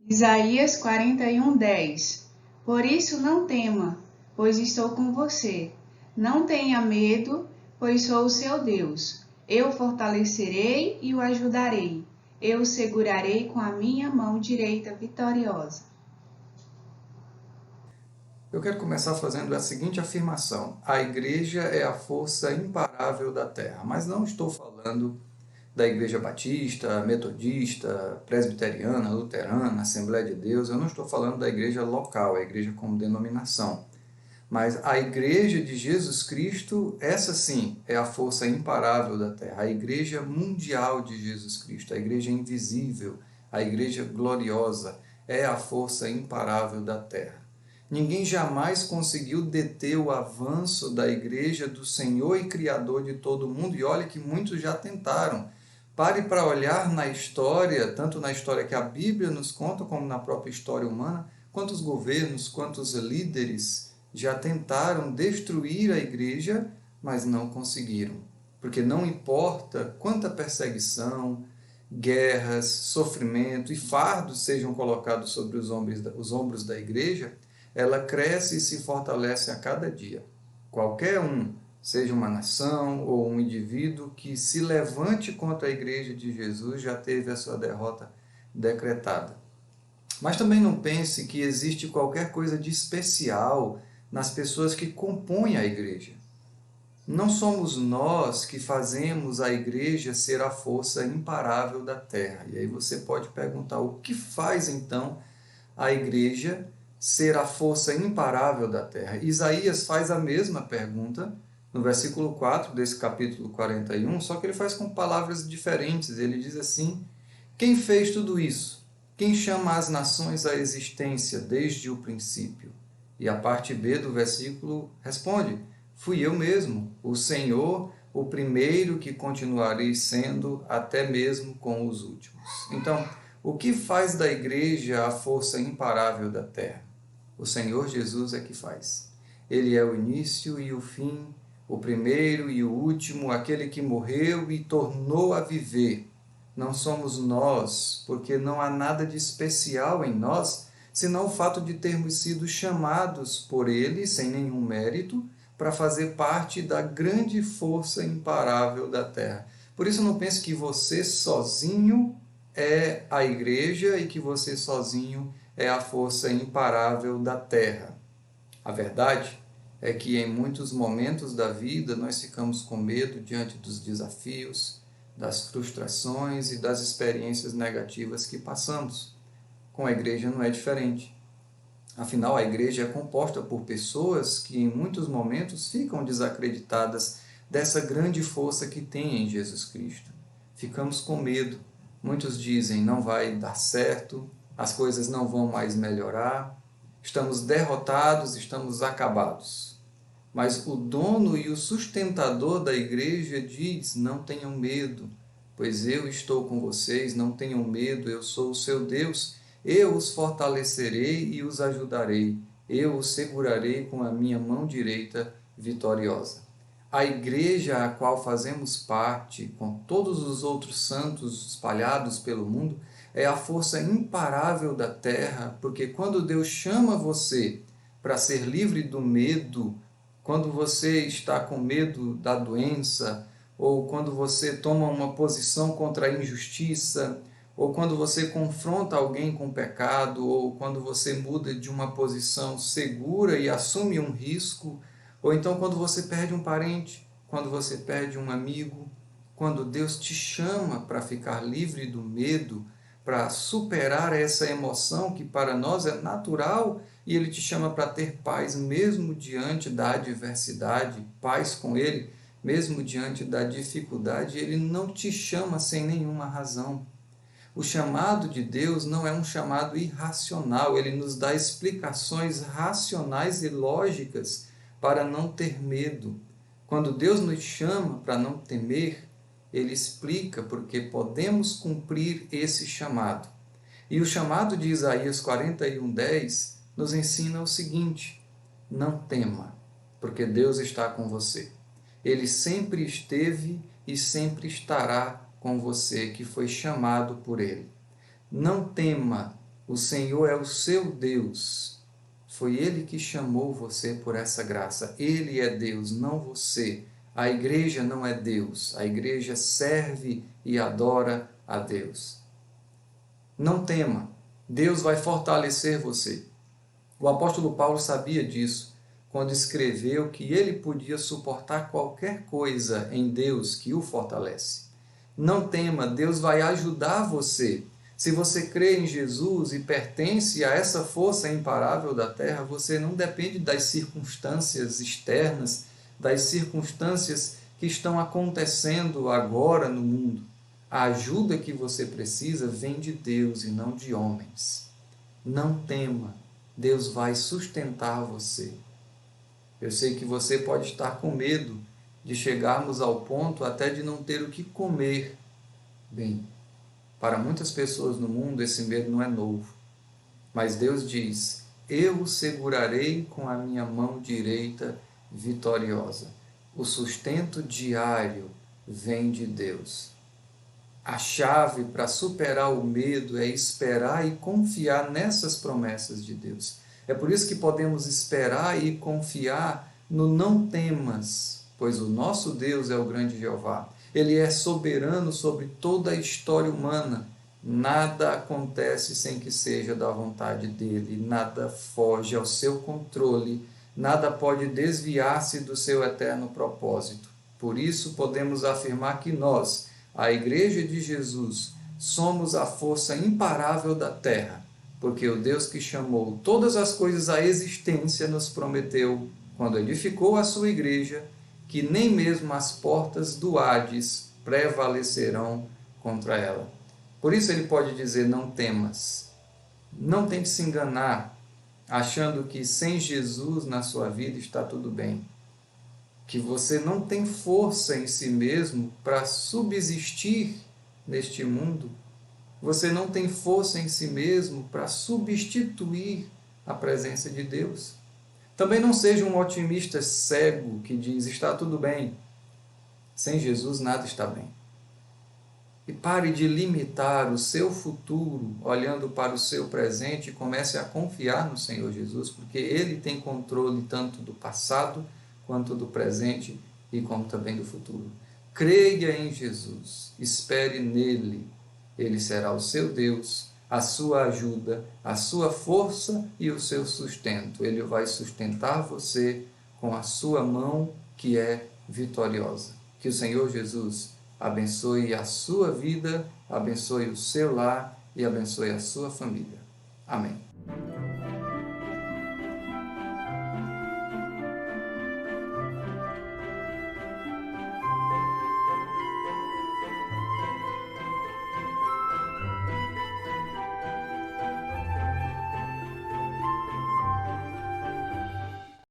Isaías 41:10. Por isso não tema, pois estou com você. Não tenha medo, pois sou o seu Deus. Eu o fortalecerei e o ajudarei. Eu o segurarei com a minha mão direita vitoriosa. Eu quero começar fazendo a seguinte afirmação: a igreja é a força imparável da terra. Mas não estou falando da igreja batista, metodista, presbiteriana, luterana, Assembleia de Deus. Eu não estou falando da igreja local, a igreja como denominação. Mas a igreja de Jesus Cristo, essa sim, é a força imparável da terra. A igreja mundial de Jesus Cristo, a igreja invisível, a igreja gloriosa, é a força imparável da terra. Ninguém jamais conseguiu deter o avanço da igreja do Senhor e Criador de todo mundo, e olha que muitos já tentaram. Pare para olhar na história, tanto na história que a Bíblia nos conta, como na própria história humana, quantos governos, quantos líderes já tentaram destruir a igreja, mas não conseguiram. Porque não importa quanta perseguição, guerras, sofrimento e fardos sejam colocados sobre os ombros da igreja, ela cresce e se fortalece a cada dia. Qualquer um, seja uma nação ou um indivíduo que se levante contra a igreja de Jesus, já teve a sua derrota decretada. Mas também não pense que existe qualquer coisa de especial nas pessoas que compõem a igreja. Não somos nós que fazemos a igreja ser a força imparável da terra. E aí você pode perguntar, o que faz então a igreja ser a força imparável da terra? Isaías faz a mesma pergunta no versículo 4 desse capítulo 41, só que ele faz com palavras diferentes. Ele diz assim: quem fez tudo isso? Quem chama as nações à existência desde o princípio? E a parte B do versículo responde: fui eu mesmo, o Senhor, o primeiro que continuarei sendo até mesmo com os últimos. Então, o que faz da igreja a força imparável da terra? O Senhor Jesus é que faz. Ele é o início e o fim, o primeiro e o último, aquele que morreu e tornou a viver. Não somos nós, porque não há nada de especial em nós, senão o fato de termos sido chamados por Ele, sem nenhum mérito, para fazer parte da grande força imparável da terra. Por isso, não pense que você sozinho é a igreja e que você sozinho é a força imparável da terra. A verdade é que em muitos momentos da vida nós ficamos com medo diante dos desafios, das frustrações e das experiências negativas que passamos. Com a igreja não é diferente. Afinal, a igreja é composta por pessoas que em muitos momentos ficam desacreditadas dessa grande força que tem em Jesus Cristo. Ficamos com medo. Muitos dizem, não vai dar certo, as coisas não vão mais melhorar, estamos derrotados, estamos acabados. Mas o dono e o sustentador da igreja diz, não tenham medo, pois eu estou com vocês, não tenham medo, eu sou o seu Deus, eu os fortalecerei e os ajudarei, eu os segurarei com a minha mão direita vitoriosa. A igreja a qual fazemos parte, com todos os outros santos espalhados pelo mundo, é a força imparável da terra, porque quando Deus chama você para ser livre do medo, quando você está com medo da doença, ou quando você toma uma posição contra a injustiça, ou quando você confronta alguém com pecado, ou quando você muda de uma posição segura e assume um risco, ou então quando você perde um parente, quando você perde um amigo, quando Deus te chama para ficar livre do medo, para superar essa emoção que para nós é natural, e Ele te chama para ter paz mesmo diante da adversidade, paz com Ele, mesmo diante da dificuldade. Ele não te chama sem nenhuma razão. O chamado de Deus não é um chamado irracional, ele nos dá explicações racionais e lógicas para não ter medo. Quando Deus nos chama para não temer, ele explica porque podemos cumprir esse chamado. E o chamado de Isaías 41:10 nos ensina o seguinte: não tema, porque Deus está com você. Ele sempre esteve e sempre estará com você, que foi chamado por Ele. Não tema, O Senhor é o seu Deus. Foi Ele que chamou você por essa graça. Ele é Deus, não você. A igreja não é Deus. A igreja serve e adora a Deus. Não tema. Deus vai fortalecer você. O apóstolo Paulo sabia disso quando escreveu que ele podia suportar qualquer coisa em Deus que o fortalece. Não tema, Deus vai ajudar você. Se você crê em Jesus e pertence a essa força imparável da terra, você não depende das circunstâncias externas, das circunstâncias que estão acontecendo agora no mundo. A ajuda que você precisa vem de Deus e não de homens. Não tema, Deus vai sustentar você. Eu sei que você pode estar com medo de chegarmos ao ponto até de não ter o que comer. Bem, para muitas pessoas no mundo esse medo não é novo. Mas Deus diz: eu o segurarei com a minha mão direita vitoriosa. O sustento diário vem de Deus. A chave para superar o medo é esperar e confiar nessas promessas de Deus. É por isso que podemos esperar e confiar no não temas, pois o nosso Deus é o grande Jeová. Ele é soberano sobre toda a história humana. Nada acontece sem que seja da vontade dele, nada foge ao seu controle, nada pode desviar-se do seu eterno propósito. Por isso podemos afirmar que nós, a Igreja de Jesus, somos a força imparável da terra, porque o Deus que chamou todas as coisas à existência nos prometeu, quando edificou a sua igreja, que nem mesmo as portas do Hades prevalecerão contra ela. Por isso ele pode dizer: não temas. Não tente se enganar, achando que sem Jesus na sua vida está tudo bem. Que você não tem força em si mesmo para subsistir neste mundo. Você não tem força em si mesmo para substituir a presença de Deus. Também não seja um otimista cego que diz: está tudo bem. Sem Jesus nada está bem. E pare de limitar o seu futuro olhando para o seu presente e comece a confiar no Senhor Jesus, porque Ele tem controle tanto do passado quanto do presente e como também do futuro. Creia em Jesus, espere nele. Ele será o seu Deus, a sua ajuda, a sua força e o seu sustento. Ele vai sustentar você com a sua mão que é vitoriosa. Que o Senhor Jesus abençoe a sua vida, abençoe o seu lar e abençoe a sua família. Amém.